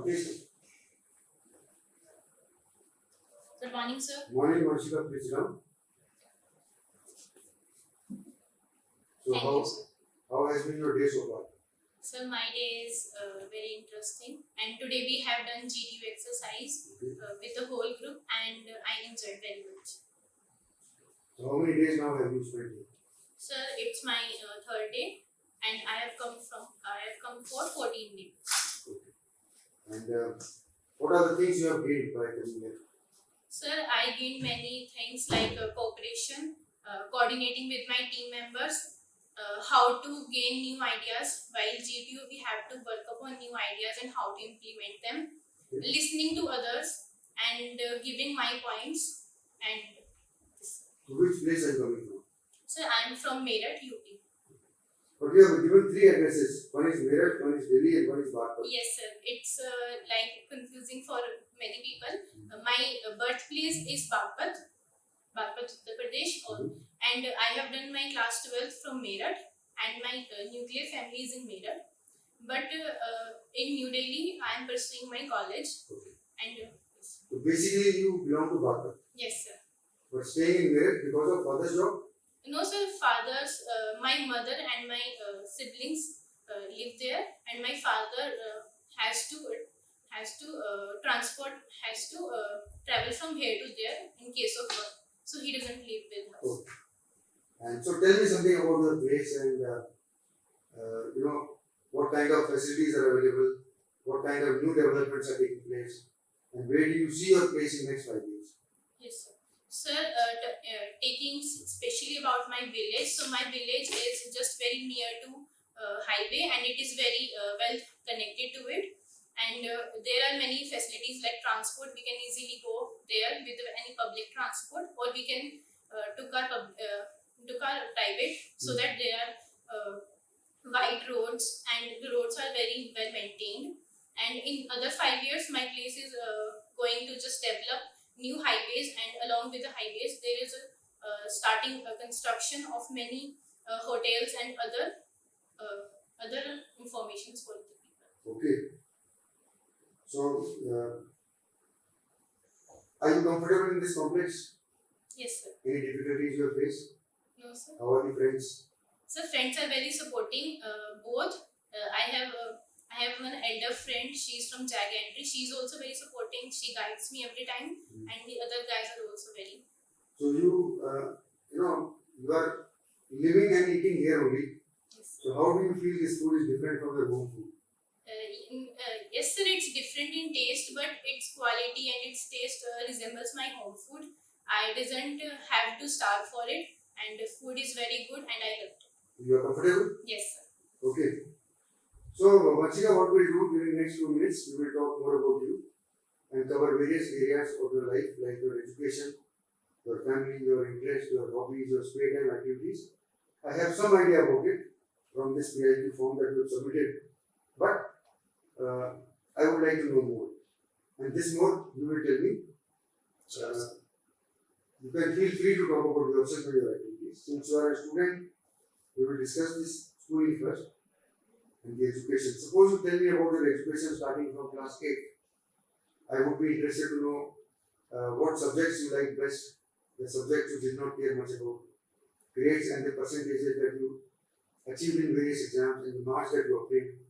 Okay. Good morning, sir. Morning, Varshika, please come. So Thank you, sir. how has been your day so far? So my day is very interesting, and today we have done GTU exercise Okay. with the whole group, and I enjoyed very much. So how many days now have you spent here? Sir, it's my third day, and I have come for 14 days. And what are the things you have gained by coming here? Sir, I gained many things like cooperation, coordinating with my team members, how to gain new ideas. While GTU, we have to work upon new ideas and how to implement them, Okay. listening to others, and giving my points. And To which place are you coming from? so I'm from Meerut, UP. But you have given three addresses. One is Meerut, one is Delhi, and one is Bagpat. Yes, sir. It's like confusing for many people. My birthplace is Bagpat, Uttar Pradesh, and I have done my class 12th from Meerut, and my nuclear family is in Meerut. But in New Delhi, I am pursuing my college, Okay. and So basically you belong to Bagpat. yes, sir. But staying in Meerut because of father's job? No, sir. My mother and my siblings live there, and my father has to travel from here to there in case of work. So he doesn't live with us. Okay. And so tell me something about your place and what kind of facilities are available, what kind of new developments are taking place, and where do you see your place in next 5 years? Yes, sir. Sir, taking especially about my village. So my village is just very near to highway, and it is very well connected to it. And there are many facilities like transport. We can easily go there with any public transport, or we can took our private, so that there are wide roads, and the roads are very well maintained. And in other 5 years, my place is going to just develop new highways, and along with the highways, there is a starting a construction of many hotels and other informations for the people. Okay. So, are you comfortable in this complex? Yes, sir. Any difficulties you have faced? No, sir. How are the friends? So friends are very supporting. Both. I have one elder friend. She's from JAG Entry. She's also very supporting. She guides me every time, and the other guys are also very. So you are living and eating here only. Yes, So how do you feel this food is different from your home food? yes, sir. It's different in taste, but its quality and its taste resembles my home food. I doesn't have to starve for it, and the food is very good, and I love it. You are comfortable? Yes, sir. Okay. So, Vanshika, what we'll do during the next 2 minutes, we will talk more about you and cover various areas of your life, like your education, your family, your interests, your hobbies, your spare time activities. I have some idea about it from this PIQ form that you have submitted, but I would like to know more. And this more, you will tell me. Sure, sir. You can feel free to talk about yourself and your activities. Since you are a student, we will discuss this schooling first and the education. Suppose you tell me about your education starting from class 8. I would be interested to know what subjects you like best, the subjects you did not care much about, grades and the percentages that you achieved in various exams and the marks that you obtained,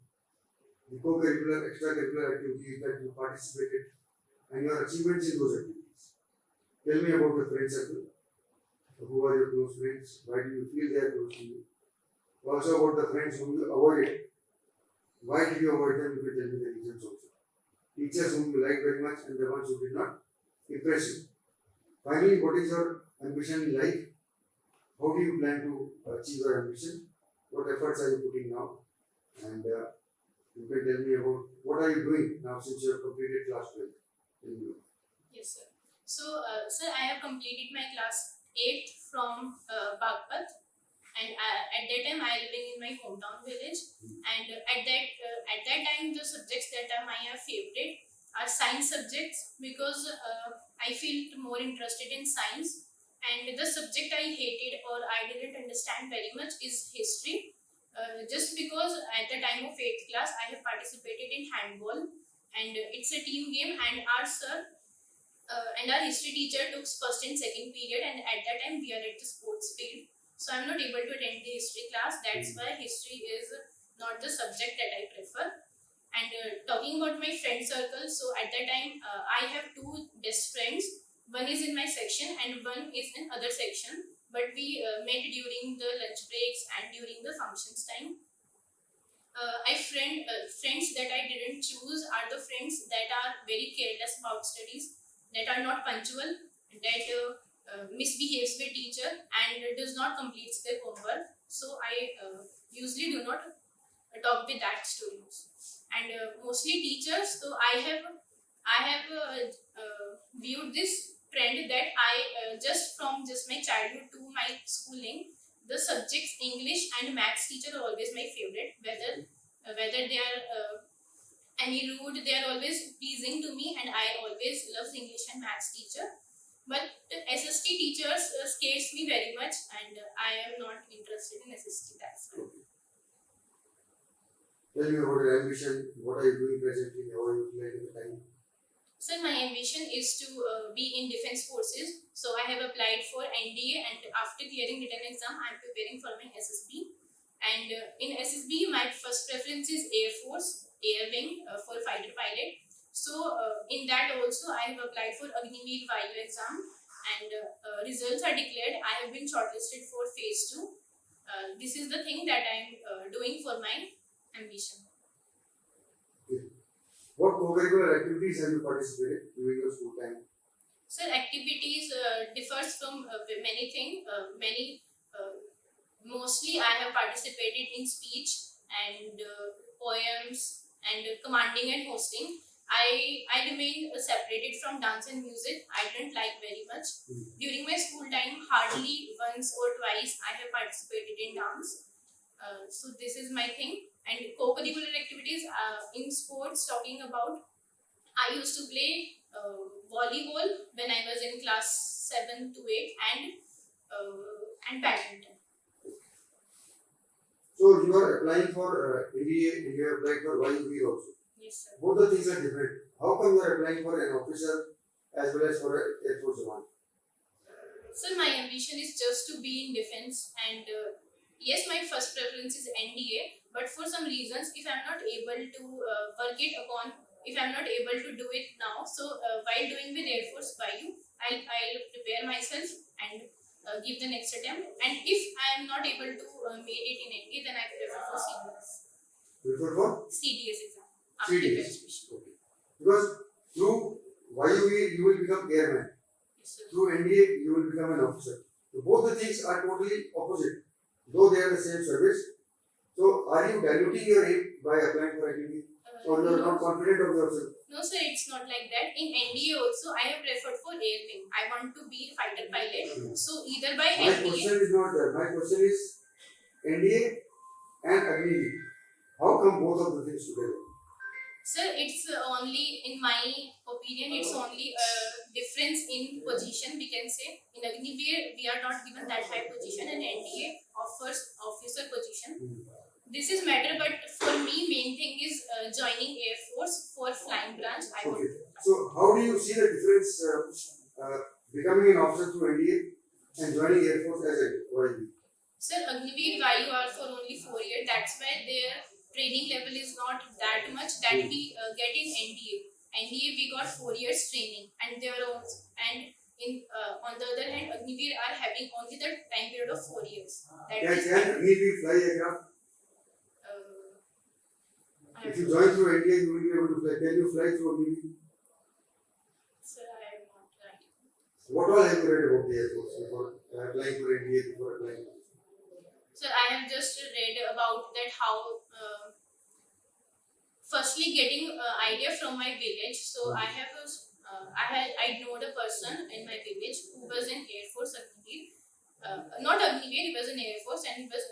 the co-curricular, extracurricular activities that you participated, and your achievements in those activities. Tell me about your friend circle. Who are your close friends? Why do you feel they are close to you? Also about the friends whom you avoided. Why did you avoid them? You can tell me the reasons also. Teachers whom you like very much and the ones who did not impress you. Finally, what is your ambition in life? How do you plan to achieve your ambition? What efforts are you putting now? And you can tell me about what are you doing now since you have completed class 12. Yes, sir. So, sir, I have completed my class 8 from Bagpat, and at that time I living in my hometown village. And at that time, the subjects that are my favorite are science subjects, because I feel more interested in science. And the subject I hated or I didn't understand very much is history. Just because at the time of 8th class I have participated in handball, and it's a team game. And our sir and our history teacher took first and second period, and at that time we are at the sports field, so I'm not able to attend the history class. That's why history is not the subject that I prefer. And talking about my friend circle, so at that time I have two best friends. One is in my section and one is in other section. But we met during the lunch breaks and during the functions time. Friends that I didn't choose are the friends that are very careless about studies, that are not punctual, that misbehaves with teacher and does not complete their homework. So I usually do not talk with that students. And mostly teachers. So I have viewed this trend that I just from just my childhood to my schooling, the subjects English and maths teacher are always my favorite. Whether they are any rude, they are always pleasing to me, and I always love English and maths teacher. But SST teachers scares me very much, and I am not interested in SST. That's why. Tell me about your ambition. What are you doing presently? How are you utilizing the time? So my ambition is to be in defense forces. So I have applied for NDA, and after clearing written exam, I am preparing for my SSB. And in SSB, my first preference is Air Force, Air Wing for fighter pilot. So in that also, I have applied for Agniveer Vayu exam, and results are declared. I have been shortlisted for phase 2. This is the thing that I am doing for my ambition. What co-curricular activities have you participated during your school time? Sir, activities differs from many things. Mostly, I have participated in speech and poems and commanding and hosting. I remained separated from dance and music. I didn't like very much. During my school time, hardly once or twice I have participated in dance. So this is my thing. And co-curricular activities in sports, talking about, I used to play volleyball when I was in class 7 to 8, and badminton. So you are applying for NDA and you have applied for YUV also. Yes, sir. Both the things are different. How come you are applying for an officer as well as for an Air Force one? So my ambition is just to be in defense, and yes, my first preference is NDA. But for some reasons, if I'm not able to work it upon, if I'm not able to do it now, so while doing with Air Force YU, I'll prepare myself and give the next attempt. And if I am not able to make it in NDA, then I prefer for CDS. Prefer for CDS exam. After CDS. graduation. Okay. Because through YUV you will become airman. Yes, sir. Through NDA you will become an officer. So both the things are totally opposite, though they are the same service. So are you diluting your aim by applying for NDA? Or you are not confident of yourself? No, sir, it's not like that. In NDA also, I have preferred for air wing. I want to be a fighter pilot. So either by My NDA. question is not that. My question is NDA and Agniveer. How come both of the things together? Sir, it's only, in my opinion, it's only a difference in position, we can say. In Agniveer, we are not given that high position, and NDA offers officer position. This is matter, but for me, main thing is joining Air Force for flying branch. I want Okay. to. So how do you see the difference becoming an officer through NDA and joining Air Force as a YUV? Sir, Agniveer Vayu are for only 4 years. That's why their training level is not that much that we get in NDA. NDA we got 4 years training, and their own, and in on the other hand, Agniveer are having only the time period of 4 years. That Can is, Agniveer fly aircraft? I If you join through NDA, you will be able to fly. Can you fly through Agniveer? sir, I am not right. What all have you read about the Air Force before applying for NDA, before applying? Sir, I have just read about that how. Firstly, getting idea from my village. So I know the person in my village who was in Air Force Agniveer. Not Agniveer, he was in Air Force, and he was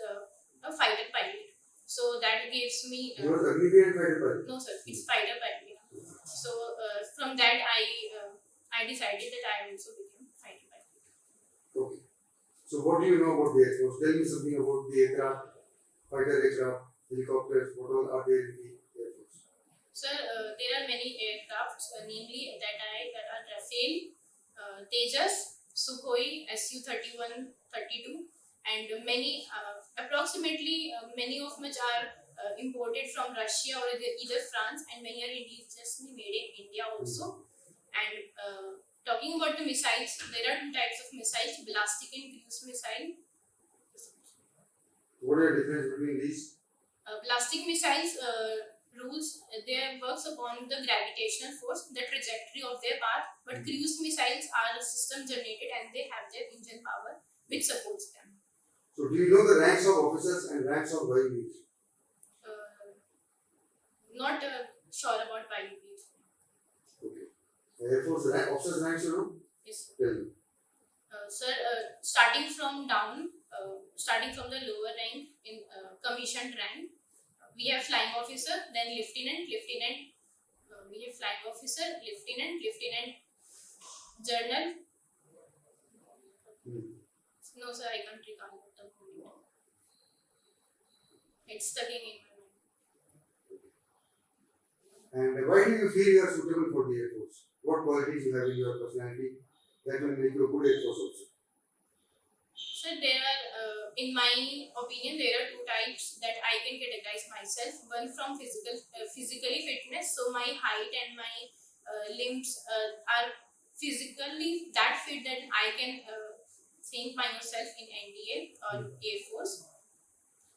a fighter pilot. So that gives me. You was Agniveer and fighter pilot? No, sir, it's fighter pilot. So from that I decided that I also became fighter pilot. Okay. So what do you know about the Air Force? Tell me something about the aircraft, fighter aircraft, helicopters, what all are there in the Air Force? Sir, there are many aircrafts, namely that are Rafale, Tejas, Sukhoi, Su-31, 32, and many, approximately many of which are imported from Russia or either France, and many are indigenously made in India also. And talking about the missiles, there are two types of missiles: ballistic and cruise missile. What are the difference between these? Ballistic missiles rules their works upon the gravitational force, the trajectory of their path, but cruise missiles are system generated and they have their engine power which supports them. So do you know the ranks of officers and ranks of YVs? Not sure about YUPs. Okay. Air Force rank, officers ranks, you know? Yes. Tell me. Sir, starting from the lower rank in commissioned rank, we have flying officer, then lieutenant, we have flying officer, lieutenant, general. No, sir, I can't recall the moment. It's stuck in my mind. And why do you feel you are suitable for the Air Force? What qualities you have in your personality that will make you a good Air Force also? So there are, in my opinion, there are two types that I can categorize myself. One from physically fitness. So my height and my limbs are physically that fit that I can think myself in NDA or Air Force.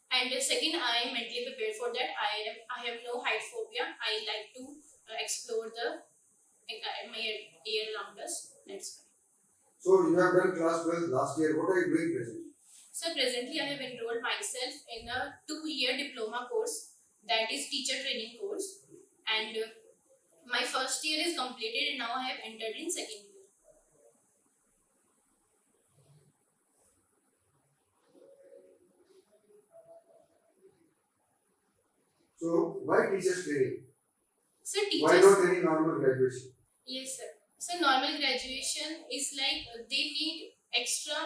And second, I am mentally prepared for that. I have no height phobia. I like to explore my air around us. That's fine. So you have done class 12 last year. What are you doing presently? So presently, I have enrolled myself in a 2-year diploma course, that is teacher training course, and my first year is completed, and now I have entered in second year. So why teachers training? So Why teachers, not any normal graduation? yes sir. So normal graduation is like they need extra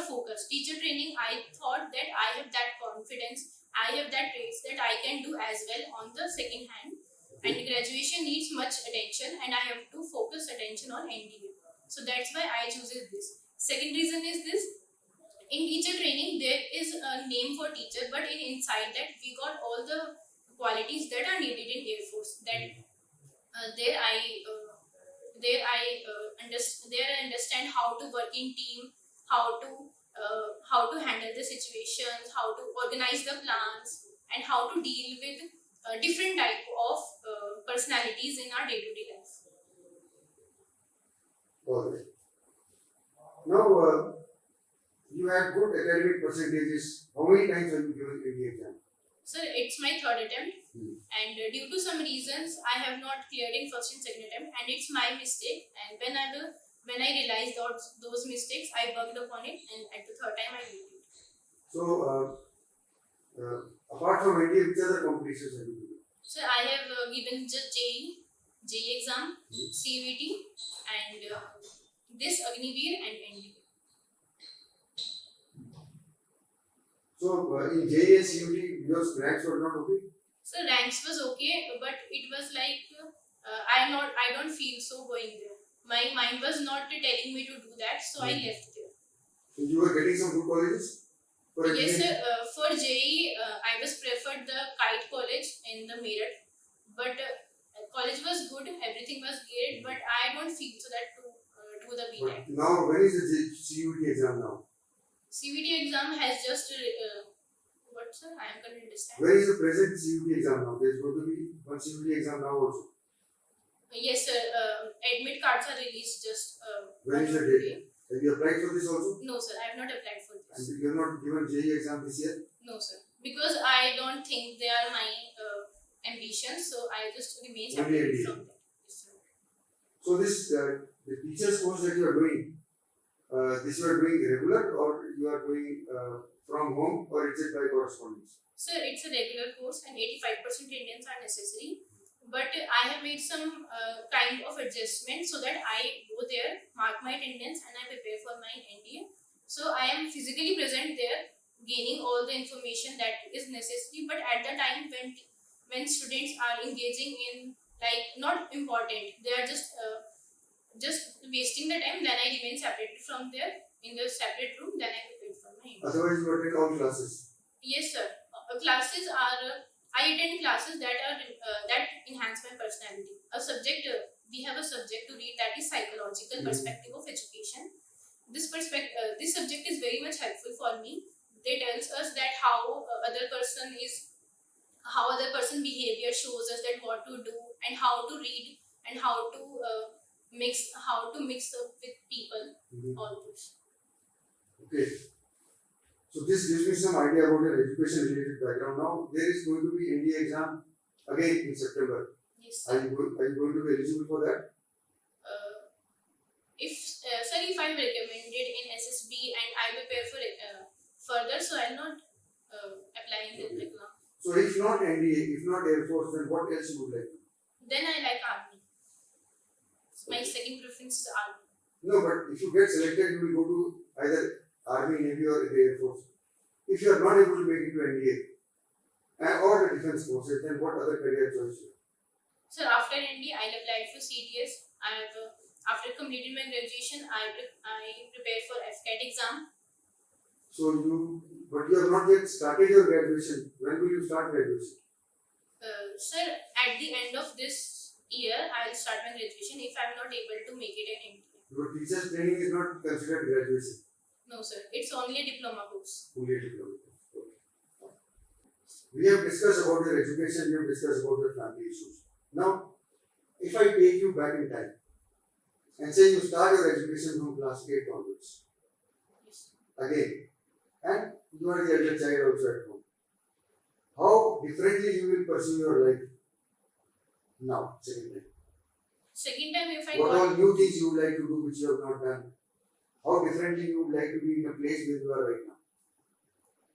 focus. Teacher training, I thought that I have that confidence, I have that traits that I can do as well on the second hand. And graduation needs much attention, and I have to focus attention on NDA. So that's why I choose this. Second reason is this: in teacher training, there is a name for teacher, but inside that we got all the qualities that are needed in Air Force. That I understand how to work in team, how to handle the situations, how to organize the plans, and how to deal with different type of personalities in our day-to-day life. Okay. Now you had good academic percentages. How many times have you given NDA exam? Sir, it's my third attempt, and due to some reasons, I have not cleared in first and second attempt, and it's my mistake. And when I realized those mistakes, I worked upon it, and at the third time, I did it. So apart from NDA, which other competitions have you given? So I have given just JEE exam, CVT, and this Agniveer and NDA. So in JEE, CUT, your ranks were not okay? So ranks was okay, but it was like I don't feel so going there. My mind was not telling me to do that, so I left there. So you were getting some good colleges? For Yes, engineering? sir. For JEE, I was preferred the Kite College in the Meerut, but college was good, everything was great, but I don't feel so that to do the BTech. But now, when is the CUT exam now? CVT exam has just what sir? I am going to understand. Where is the present CUT exam now? There is going to be one CUT exam now also. Yes, sir. Admit cards are released just. When is the date? Have you applied for this also? No, sir. I have not applied for And this. you have not given JEE exam this year? No, sir. Because I don't think they are my ambitions, so I just remain Only separate NDA. from them. Yes, sir. So this the teachers course that you are doing, this you are doing regular or you are doing from home or is it by correspondence? Sir, it's a regular course and 85% attendance are necessary. But I have made some kind of adjustment so that I go there, mark my attendance, and I prepare for my NDA. So I am physically present there, gaining all the information that is necessary. But at the time when students are engaging in like not important, they are just wasting the time, then I remain separated from there in the separate room, then I prepare for my exam. Otherwise, you attend all classes. Yes, sir. Classes are I attend classes that are that enhance my personality. A subject we have a subject to read that is psychological perspective of education. This subject is very much helpful for me. They tells us that how other person behavior shows us that what to do and how to read and how to mix up with people. All this. Okay. So this gives me some idea about your education related background. Now there is going to be NDA exam again in September. Yes, Are sir. you going to be eligible for that? If I'm recommended in SSB and I prepare for further, so I'll not apply in the exam. So if not NDA, if not Air Force, then what else you would like? Then I like army. My second preference is army. No, but if you get selected, you will go to either Army, Navy, or the Air Force. If you are not able to make it to NDA or the defense forces, then what other career choice you have? So after ND, I'll apply for CDS. After completing my graduation, I prepared for FCAT exam. But you have not yet started your graduation. When will you start graduation? Sir, at the end of this year, I'll start my graduation if I'm not able to make it in ND. Your teacher's training is not considered graduation. No, sir. It's only a diploma course. Fully diploma. Okay. We have discussed about your education, we have discussed about your family issues. Now, if I take you back in time and say you start your education from class 8 onwards, Yes. again, and you are the elder child also at home, how differently you will pursue your life now, second time? Second time, if I What got all new things you would like to do which you have not done? How differently you would like to be in a place where you are right now?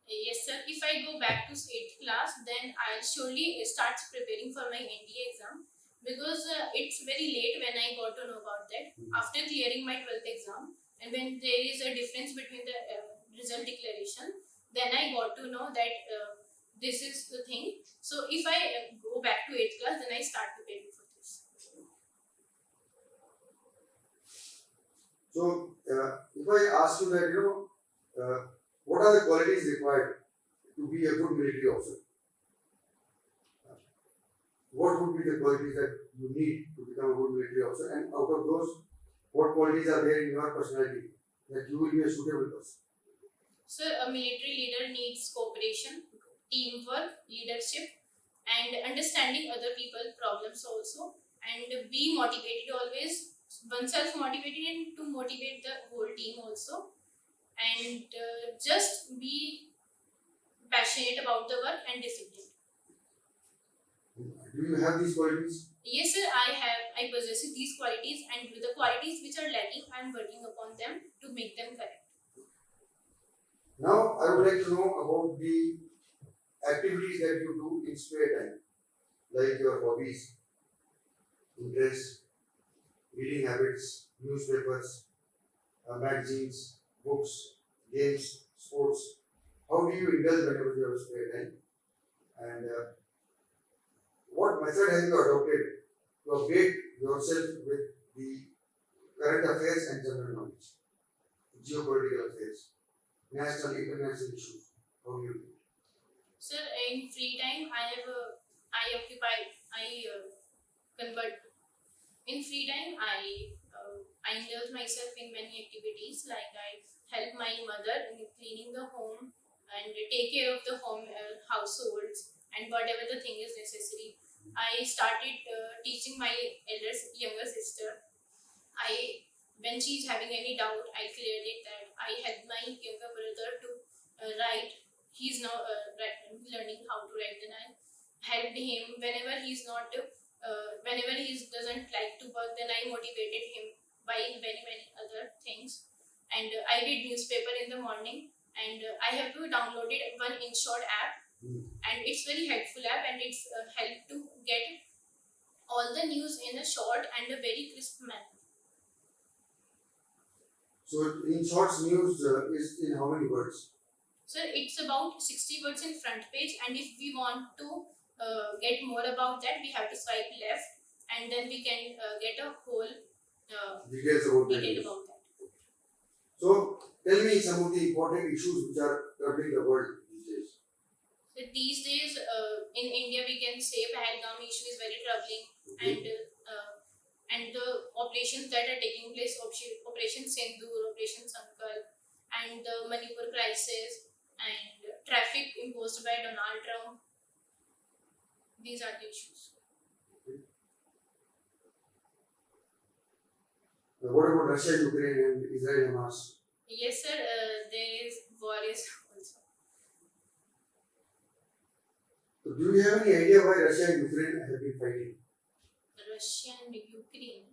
Yes, sir. If I go back to 8th class, then I'll surely start preparing for my NDA exam because it's very late when I got to know about that. After clearing my 12th exam, and when there is a difference between the result declaration, then I got to know that this is the thing. So if I go back to 8th class, then I start preparing for this. So, if I ask you that, what are the qualities required to be a good military officer? What would be the qualities that you need to become a good military officer? And out of those, what qualities are there in your personality that you will be a suitable person? So a military leader needs cooperation, teamwork, leadership, and understanding other people's problems also, and be motivated always, oneself motivated and to motivate the whole team also, and just be passionate about the work and disciplined. Do you have these qualities? Yes, sir, I possess these qualities, and with the qualities which are lacking, I am working upon them to make them correct. Now, I would like to know about the activities that you do in spare time, like your hobbies, interests, reading habits, newspapers, magazines, books, games, sports. How do you indulge whenever you have spare time? And what method have you adopted to update yourself with the current affairs and general knowledge, geopolitical affairs, national, international issues? How do you do it? Sir, in free time, convert. In free time, I indulge myself in many activities, like I help my mother in cleaning the home and take care of the home households and whatever the thing is necessary. I started teaching my younger sister. When she's having any doubt, I cleared it that I help my younger brother to write. He's now learning how to write, and I helped him whenever he's not. Whenever he doesn't like to work, then I motivated him by many other things. And I read newspaper in the morning, and I have downloaded one InShort app, and it's very helpful app, and it's helped to get all the news in a short and a very crisp manner. So, in shorts, news is in how many words? So it's about 60 words in front page, and if we want to get more about that, we have to swipe left, and then we can get a whole Details about that. detail about that. So tell me some of the important issues which are troubling the world these days. So these days, in India, we can say Pahalgam issue is very troubling, and the operations that are taking place, Operation Sindoor, Operation Sankalp, and the Manipur crisis, and traffic imposed by Donald Trump. These are the issues. What about Russia, Ukraine, and Israel, Hamas? Yes, sir. There is war is also. So do you have any idea why Russia and Ukraine have been fighting? Russia and Ukraine.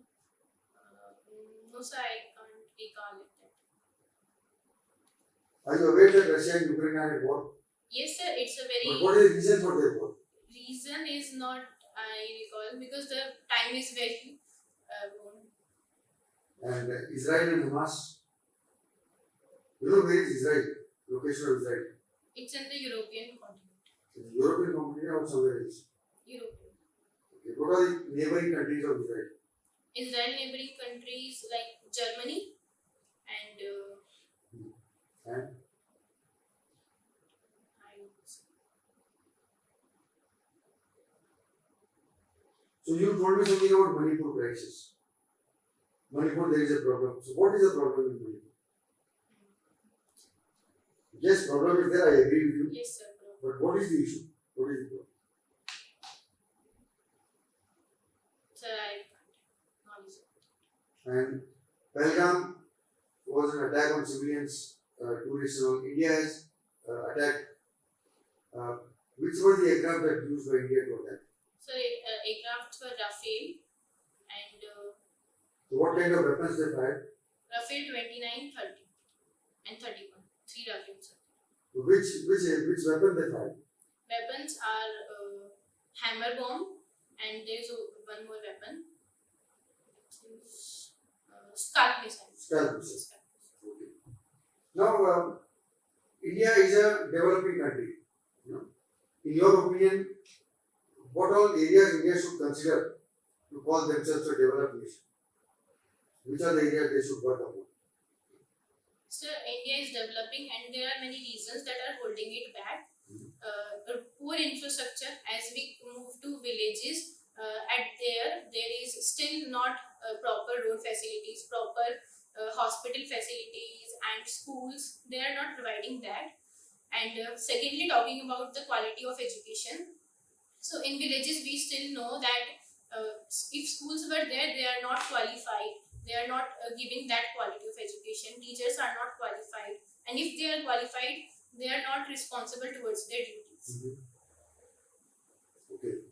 No, sir, I can't recall it. Are you aware that Russia and Ukraine are at war? Yes, sir. It's a very But what is the reason for their war? reason is not I recall, because the time is very gone. And Israel and Hamas. You know where is Israel? Location of Israel. It's in the European continent. Is it European continent or somewhere else? European. Okay. What are the neighboring countries of Israel? Israel neighboring countries like Germany and And so you told me something about Manipur crisis. Manipur, there is a problem. So what is the problem in Manipur? Yes, problem is there. I agree with you. yes, sir. But what is the issue? What is the problem? Sir, I can't knowledge of it. And Pahalgam was an attack on civilians, tourists and all. India has attacked. Which were the aircraft that used by India to attack? So aircraft were Rafale and So what kind of weapons they fired? Rafale 29, 30 and 31. 3 Rafales. So which weapon they fired? Weapons are hammer bomb, and there is one more weapon. It is Scalp missile. Scalp missile. Okay. Now, India is a developing country. You know, in your opinion, what all areas India should consider to call themselves a developed nation? Which are the areas they should work upon? So India is developing, and there are many reasons that are holding it back. Poor infrastructure. As we move to villages, there is still not proper road facilities, proper hospital facilities, and schools. They are not providing that. And secondly, talking about the quality of education. So in villages, we still know that if schools were there, they are not qualified. They are not giving that quality of education. Teachers are not qualified, and if they are qualified, they are not responsible towards their duties. Okay.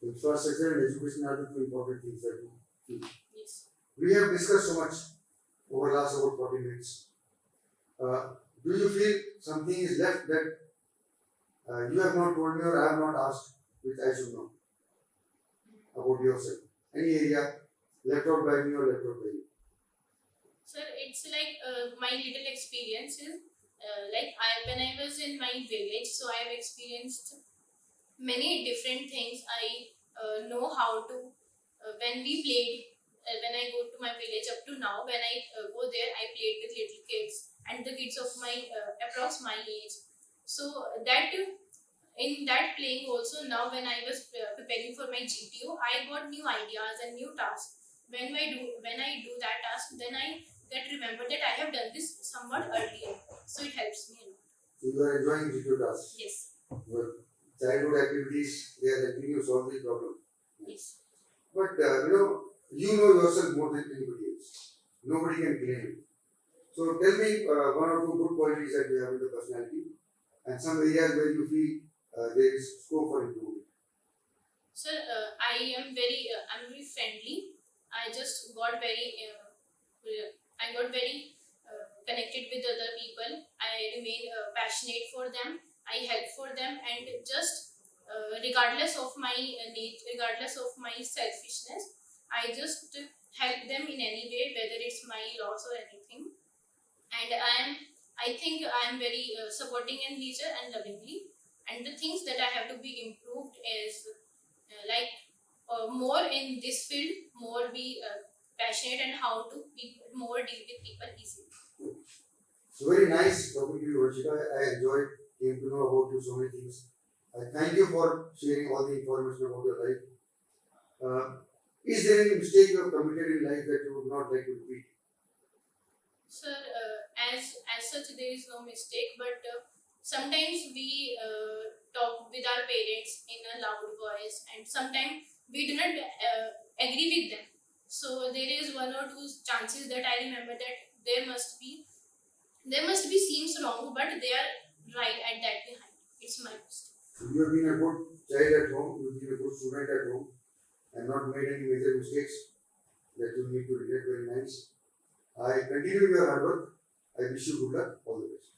Infrastructure and education are the two important things that we feel. Yes. We have discussed so much over the last about 40 minutes. Do you feel something is left that you have not told me or I have not asked, which I should know about yourself? Any area left out by me or left out by you? Sir, it's like my little experiences. When I was in my village, so I have experienced many different things. I know how to when we played. When I go to my village up to now, when I go there, I played with little kids and the kids of my approx my age. So that in that playing also, now when I was preparing for my GPO, I got new ideas and new tasks. When I do that task, then I get remember that I have done this somewhat earlier. So it helps me a lot. So you are enjoying GPO tasks? Yes. Your childhood activities, they are helping you solve the problem. Yes. But you know yourself more than anybody else. Nobody can claim it. So tell me one or two good qualities that you have in the personality and some areas where you feel there is scope for improvement. Sir, I'm very friendly. I just got very connected with other people. I remain passionate for them. I help for them, and just regardless of my need, regardless of my selfishness, I just help them in any way, whether it's my loss or anything. And I think I am very supporting in nature and lovingly. And the things that I have to be improved is more in this field, more be passionate and how to be more deal with people easily. So very nice talking to you, Rashika. I enjoyed getting to know about you so many things. I thank you for sharing all the information about your life. Is there any mistake you have committed in life that you would not like to repeat? Sir, as such, there is no mistake, but sometimes we talk with our parents in a loud voice, and sometimes we do not agree with them. So there is one or two chances that I remember that there must be seems wrong, but they are right at that behind. It's my mistake. So you have been a good child at home, you have been a good student at home, and not made any major mistakes that you need to regret. Very nice. I continue your hard work. I wish you good luck. All the best.